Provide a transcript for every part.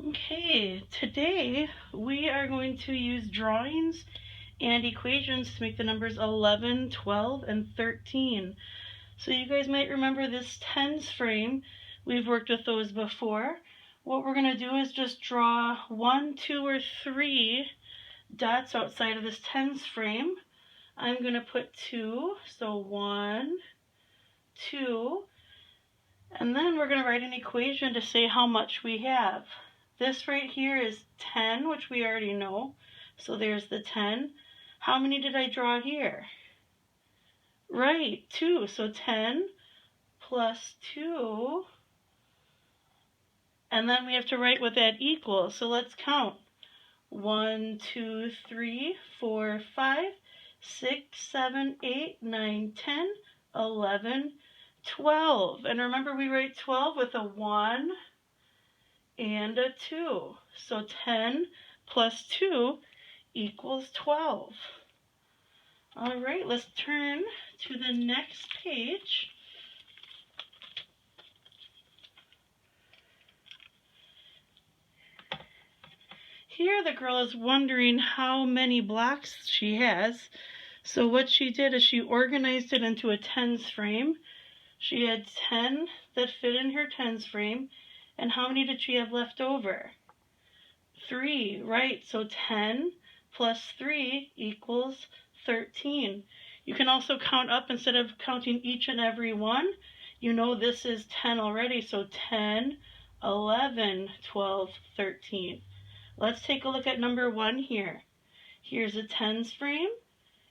Okay, today we are going to use drawings and equations to make the numbers 11, 12, and 13. So you guys might remember this tens frame. We've worked with those before. What we're going to do is just draw 1, 2, or 3 dots outside of this tens frame. I'm going to put 2, so 1, 2, and then we're going to write an equation to say how much we have. This right here is 10, which we already know. So there's the 10. How many did I draw here? Right, 2. So 10 plus 2. And then we have to write what that equals. So let's count. 1, 2, 3, 4, 5, 6, 7, 8, 9, 10, 11, 12. And remember, we write 12 with a 1 and a 2. So 10 plus 2 equals 12. All right, let's turn to the next page. Here the girl is wondering how many blocks she has. So what she did is she organized it into a tens frame. She had 10 that fit in her tens frame. And how many did she have left over? 3, right? So 10 plus 3 equals 13. You can also count up instead of counting each and every one. You know this is 10 already, so 10, 11, 12, 13. Let's take a look at number 1 here. Here's a tens frame,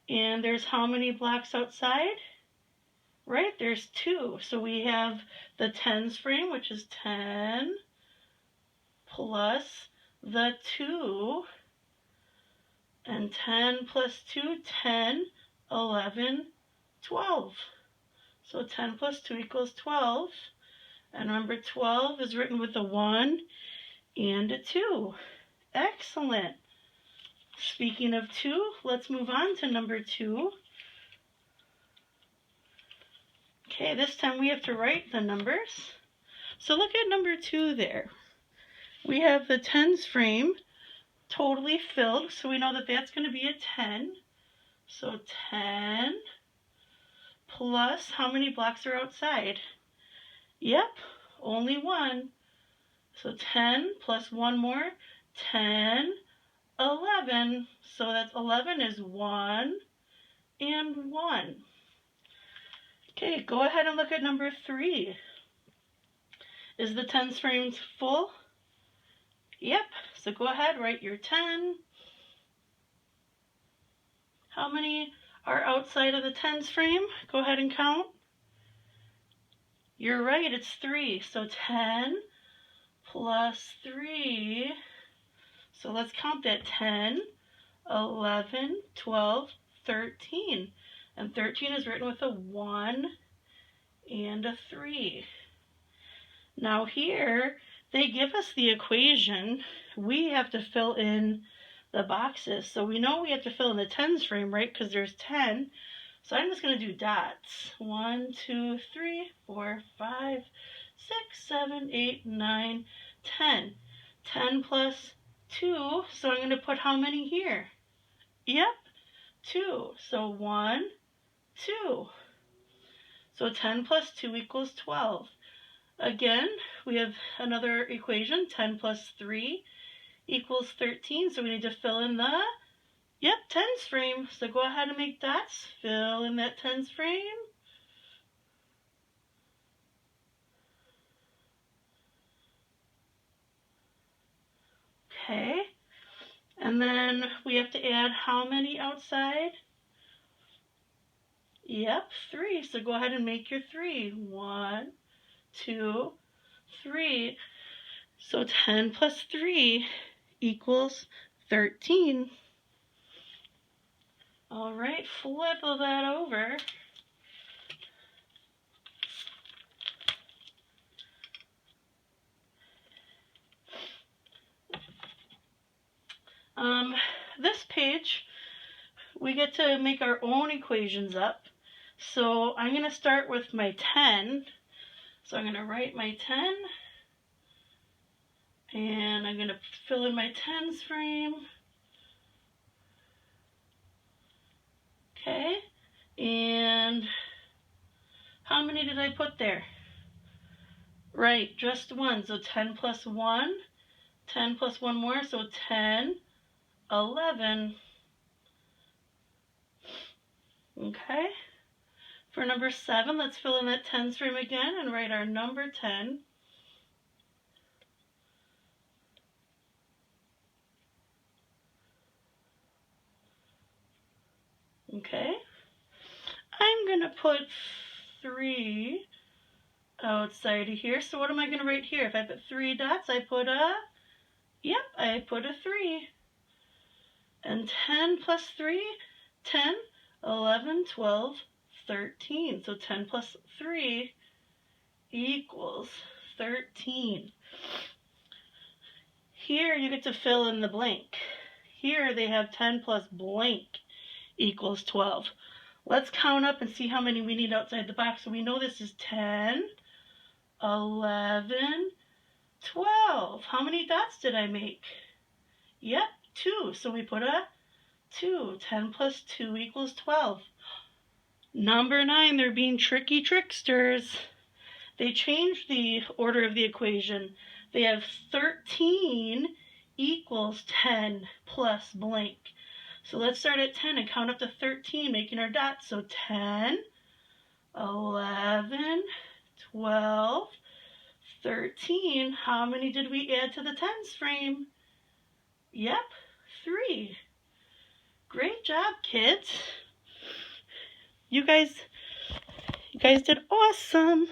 and there's how many blocks outside? Right, there's 2. So we have the tens frame, which is 10 plus the 2, and 10 plus 2, 10, 11, 12. So 10 plus 2 equals 12. And remember, 12 is written with a 1 and a 2. Excellent. Speaking of 2, let's move on to number 2. Okay, this time we have to write the numbers. So look at number 2 there. We have the tens frame totally filled, so we know that that's going to be a 10. So 10 plus how many blocks are outside? Yep, only 1. So 10 plus 1 more, 10, 11. So that's 11 is 1 and 1. Okay, go ahead and look at number 3. Is the tens frame full? Yep, so go ahead, write your 10. How many are outside of the tens frame? Go ahead and count. You're right, it's 3. So 10 plus 3. So let's count that. 10, 11, 12, 13. And 13 is written with a 1 and a 3. Now here, they give us the equation. We have to fill in the boxes. So we know we have to fill in the tens frame, right? Because there's 10. So I'm just going to do dots. 1, 2, 3, 4, 5, 6, 7, 8, 9, 10. 10 plus 2. So I'm going to put how many here? Yep, 2. So 1, 2. So 10 plus 2 equals 12. Again, we have another equation. 10 plus 3 equals 13. So we need to fill in the, tens frame. So go ahead and make dots. Fill in that tens frame. Okay. And then we have to add how many outside? Yep, 3. So go ahead and make your 3. 1, 2, 3. So 10 plus 3 equals 13. All right, flip that over. This page, we get to make our own equations up. So I'm going to start with my 10. So I'm going to write my 10. And I'm going to fill in my tens frame. Okay, and how many did I put there? Right, just one, so 10 plus 1, 10 plus 1 more, so 10, 11. Okay, for number 7, let's fill in that tens frame again and write our number 10. Okay, I'm going to put 3 outside of here. So what am I going to write here? If I put 3 dots, I put a 3. And 10 plus 3, 10, 11, 12, 13. So 10 plus 3 equals 13. Here you get to fill in the blank. Here they have 10 plus blank equals 12. Let's count up and see how many we need outside the box. So we know this is 10, 11, 12. How many dots did I make? Yep, 2. So we put a 2. 10 plus 2 equals 12. Number 9, they're being tricky tricksters. They changed the order of the equation. They have 13 equals 10 plus blank. So let's start at 10 and count up to 13, making our dots. So 10, 11, 12, 13. How many did we add to the tens frame? Yep, 3. Great job, kids. You guys did awesome.